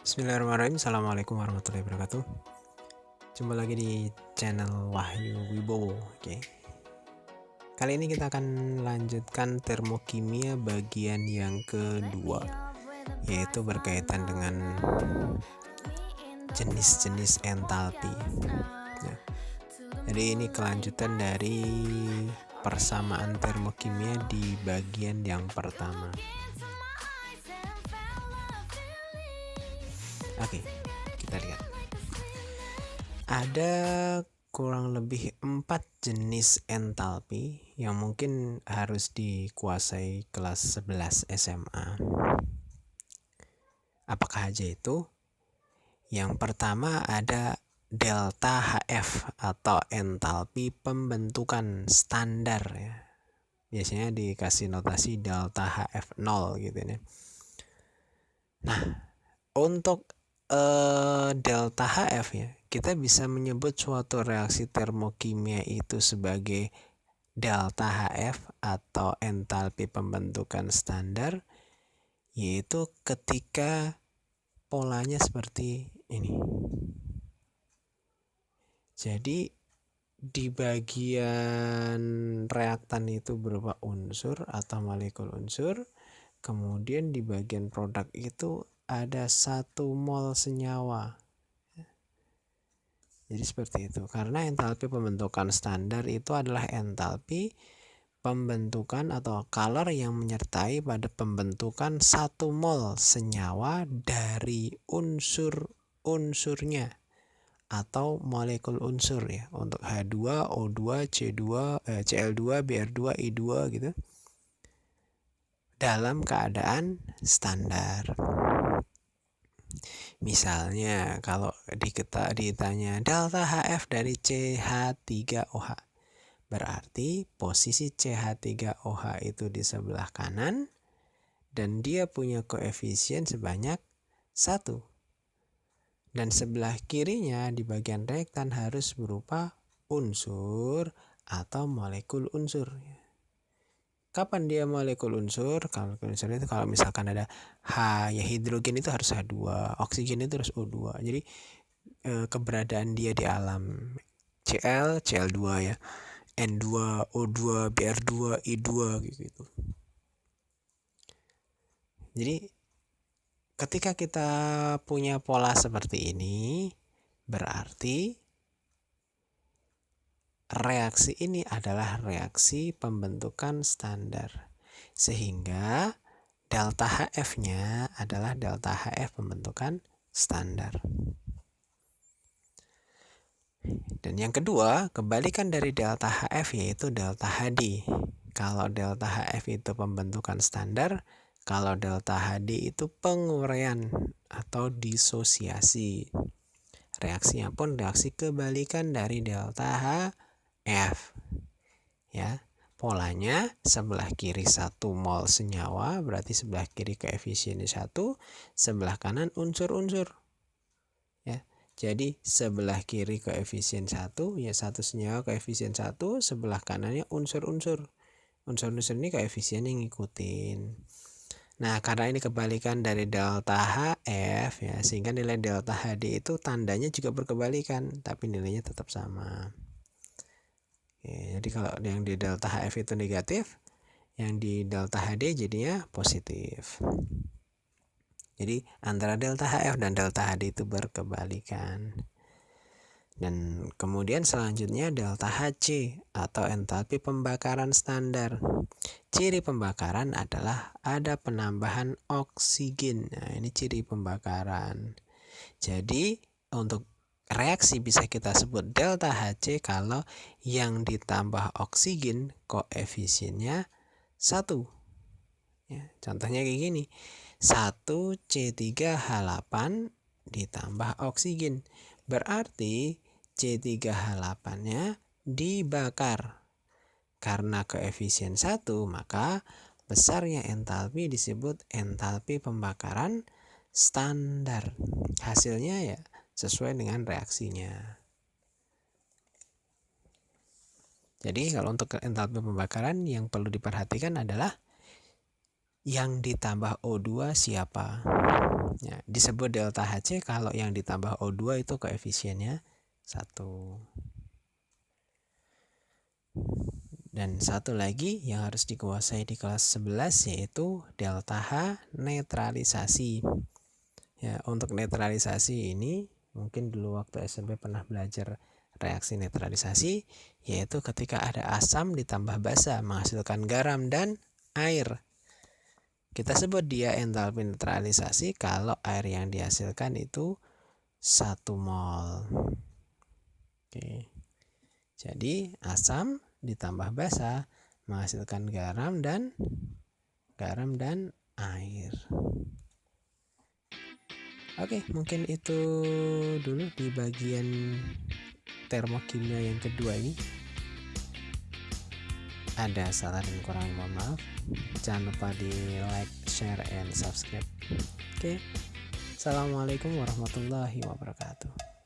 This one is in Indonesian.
Bismillahirrahmanirrahim. Assalamualaikum warahmatullahi wabarakatuh. Jumpa lagi di channel Wahyu Wibowo. Oke. Kali ini kita akan lanjutkan termokimia bagian yang kedua, yaitu berkaitan dengan jenis-jenis entalpi. Ya. Jadi ini kelanjutan dari persamaan termokimia di bagian yang pertama. Oke, kita lihat. Ada kurang lebih 4 jenis entalpi yang mungkin harus dikuasai kelas 11 SMA. Apakah aja itu? Yang pertama ada delta HF atau entalpi pembentukan standar ya. Biasanya dikasih notasi delta HF 0 gitu ya. Nah, untuk delta HF ya, kita bisa menyebut suatu reaksi termokimia itu sebagai delta HF atau entalpi pembentukan standar, yaitu ketika polanya seperti ini. Jadi di bagian reaktan itu berupa unsur atau molekul unsur, kemudian di bagian produk itu ada 1 mol senyawa. Jadi seperti itu. Karena entalpi pembentukan standar itu adalah entalpi pembentukan atau color yang menyertai pada pembentukan 1 mol senyawa dari unsur-unsurnya atau molekul unsur ya. Untuk H2, O2, C2, Cl2, Br2, I2 gitu. Dalam keadaan standar. Misalnya kalau kita ditanya delta HF dari CH3OH, berarti posisi CH3OH itu di sebelah kanan dan dia punya koefisien sebanyak 1. Dan sebelah kirinya di bagian reaktan harus berupa unsur atau molekul unsur. Kapan dia molekul unsur? Kalau unsur itu kalau misalkan ada H ya, hidrogen itu harus H2, oksigen itu harus O2. Jadi keberadaan dia di alam Cl, Cl2 ya, N2, O2, Br2, I2 gitu. Jadi ketika kita punya pola seperti ini, berarti reaksi ini adalah reaksi pembentukan standar. Sehingga delta HF-nya adalah delta HF pembentukan standar. Dan yang kedua, kebalikan dari delta HF yaitu delta HD. Kalau delta HF itu pembentukan standar, kalau delta HD itu penguraian atau disosiasi. Reaksinya pun reaksi kebalikan dari delta HF. Ya, polanya sebelah kiri 1 mol senyawa, berarti sebelah kiri koefisiennya 1, sebelah kanan unsur-unsur. Ya. Jadi sebelah kiri koefisien 1, ya 1 senyawa koefisien 1, sebelah kanannya unsur-unsur. Unsur-unsur ini koefisien yang ngikutin. Nah, karena ini kebalikan dari delta HF ya, sehingga nilai delta HD itu tandanya juga berkebalikan, tapi nilainya tetap sama. Oke, jadi kalau yang di delta HF itu negatif, yang di delta HD jadinya positif. Jadi antara delta HF dan delta HD itu berkebalikan. Dan kemudian selanjutnya delta HC atau entalpi pembakaran standar. Ciri pembakaran adalah ada penambahan oksigen. Nah, ini ciri pembakaran. Jadi untuk reaksi bisa kita sebut delta HC kalau yang ditambah oksigen koefisiennya 1. Ya, contohnya kayak gini. 1 C3H8 ditambah oksigen. Berarti C3H8-nya dibakar. Karena koefisien 1, maka besarnya entalpi disebut entalpi pembakaran standar. Hasilnya ya sesuai dengan reaksinya. Jadi kalau untuk entalpi pembakaran yang perlu diperhatikan adalah yang ditambah O2 siapa. Ya, disebut delta Hc kalau yang ditambah O2 itu koefisiennya 1. Dan satu lagi yang harus dikuasai di kelas 11 yaitu delta H netralisasi. Ya, untuk netralisasi ini mungkin dulu waktu SMP pernah belajar reaksi netralisasi, yaitu ketika ada asam ditambah basa menghasilkan garam dan air. Kita sebut dia entalpi netralisasi kalau air yang dihasilkan itu 1 mol. Oke. Jadi asam ditambah basa menghasilkan garam dan air. Oke, mungkin itu dulu di bagian termokimia yang kedua ini. Ada salah dan kurang, mohon maaf. Jangan lupa di like, share, and subscribe. Oke. Assalamualaikum warahmatullahi wabarakatuh.